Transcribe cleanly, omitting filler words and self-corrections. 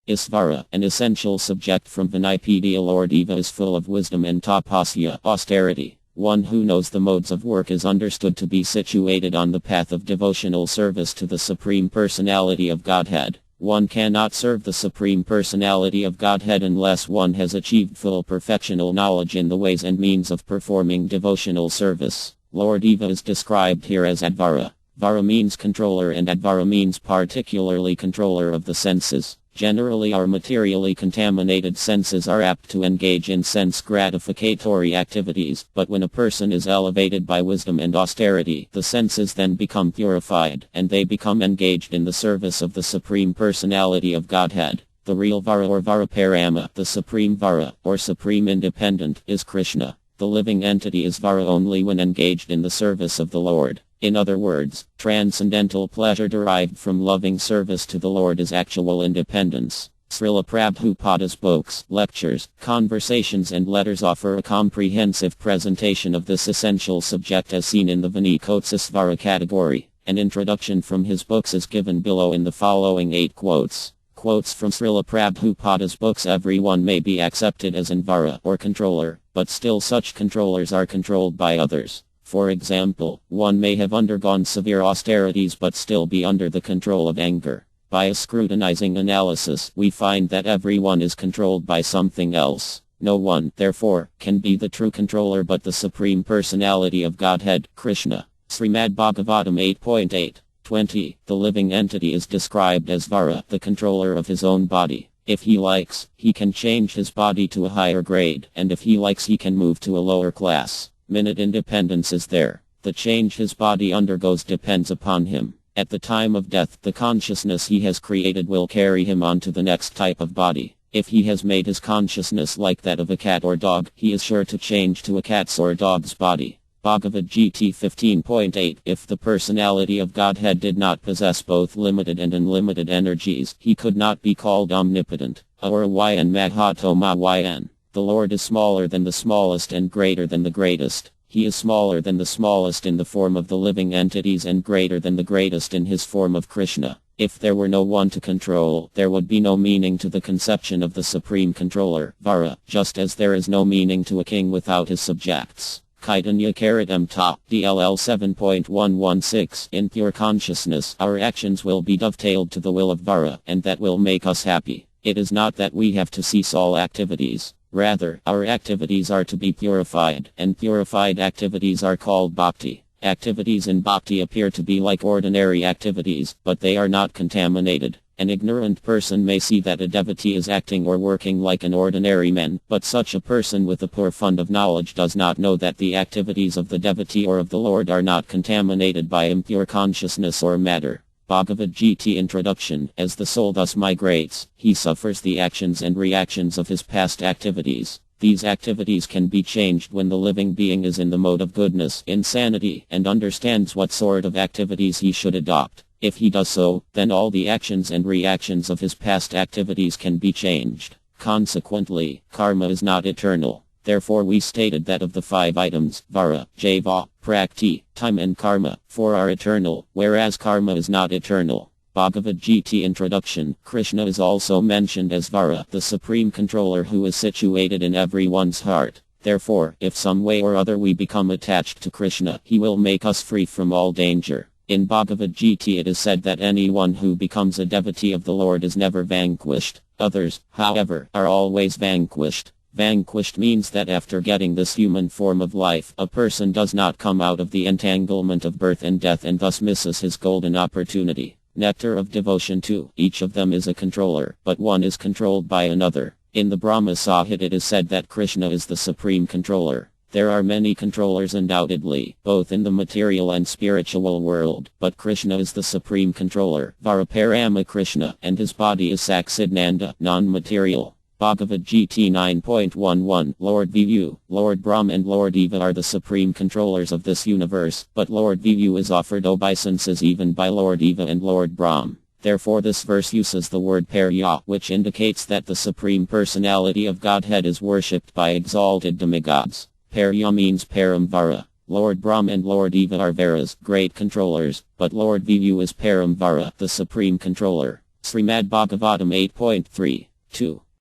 Isvara, an essential subject from Vinaypedia. Lord Eva is full of wisdom and tapasya, austerity. One who knows the modes of work is understood to be situated on the path of devotional service to the Supreme Personality of Godhead. One cannot serve the Supreme Personality of Godhead unless one has achieved full perfectional knowledge in the ways and means of performing devotional service. Lord Eva is described here as Advara. Vara means controller and Advara means particularly controller of the senses. Generally, our materially contaminated senses are apt to engage in sense gratificatory activities, but when a person is elevated by wisdom and austerity, the senses then become purified, and they become engaged in the service of the Supreme Personality of Godhead. The real Vara or Varaparama, the Supreme Vara, or Supreme Independent, is Krishna. The living entity is Vara only when engaged in the service of the Lord. In other words, transcendental pleasure derived from loving service to the Lord is actual independence. Srila Prabhupada's books, lectures, conversations and letters offer a comprehensive presentation of this essential subject as seen in the Vinikotsisvara category. An introduction from his books is given below in the following 8 quotes. Quotes from Srila Prabhupada's books. Everyone may be accepted as an Vara or controller, but still such controllers are controlled by others. For example, one may have undergone severe austerities but still be under the control of anger. By a scrutinizing analysis, we find that everyone is controlled by something else. No one, therefore, can be the true controller but the Supreme Personality of Godhead, Krishna. Srimad Bhagavatam 8.8. 20. The living entity is described as Vara, the controller of his own body. If he likes, he can change his body to a higher grade, and if he likes he can move to a lower class. Minute independence is there. The change his body undergoes depends upon him. At the time of death, the consciousness he has created will carry him on to the next type of body. If he has made his consciousness like that of a cat or dog, he is sure to change to a cat's or dog's body. Bhagavad Gita 15.8. If the personality of Godhead did not possess both limited and unlimited energies, he could not be called omnipotent. Aura Yn Mahatoma Yn. The Lord is smaller than the smallest and greater than the greatest. He is smaller than the smallest in the form of the living entities and greater than the greatest in his form of Krishna. If there were no one to control, there would be no meaning to the conception of the Supreme Controller, Vara, just as there is no meaning to a king without his subjects. Chaitanya Charitamrita, DLL 7.116. In pure consciousness, our actions will be dovetailed to the will of Vara, and that will make us happy. It is not that we have to cease all activities. Rather, our activities are to be purified, and purified activities are called bhakti. Activities in bhakti appear to be like ordinary activities, but they are not contaminated. An ignorant person may see that a devotee is acting or working like an ordinary man, but such a person with a poor fund of knowledge does not know that the activities of the devotee or of the Lord are not contaminated by impure consciousness or matter. Bhagavad Gita Introduction. As the soul thus migrates, he suffers the actions and reactions of his past activities. These activities can be changed when the living being is in the mode of goodness, insanity, and understands what sort of activities he should adopt. If he does so, then all the actions and reactions of his past activities can be changed. Consequently, karma is not eternal. Therefore we stated that of the 5 items, Vara, Java, Prakti, time and Karma, 4 are eternal, whereas Karma is not eternal. Bhagavad Gita Introduction. Krishna is also mentioned as Vara, the Supreme Controller who is situated in everyone's heart. Therefore, if some way or other we become attached to Krishna, he will make us free from all danger. In Bhagavad Gita it is said that anyone who becomes a devotee of the Lord is never vanquished. Others, however, are always vanquished. Vanquished means that after getting this human form of life, a person does not come out of the entanglement of birth and death and thus misses his golden opportunity. Nectar of Devotion 2. Each of them is a controller, but one is controlled by another. In the Brahma Sahit it is said that Krishna is the Supreme Controller. There are many controllers undoubtedly, both in the material and spiritual world, but Krishna is the Supreme Controller, Varaparama Krishna, and his body is Saksidananda, non-material. Bhagavad Gita 9.11. Lord Vivu, Lord Brahm and Lord Eva are the supreme controllers of this universe, but Lord Vivu is offered obeisances even by Lord Eva and Lord Brahm. Therefore this verse uses the word Parya, which indicates that the Supreme Personality of Godhead is worshipped by exalted demigods. Parya means Paramvara. Lord Brahm and Lord Eva are Varas, great controllers, but Lord Vivu is Paramvara, the Supreme Controller. Srimad Bhagavatam 8.3.2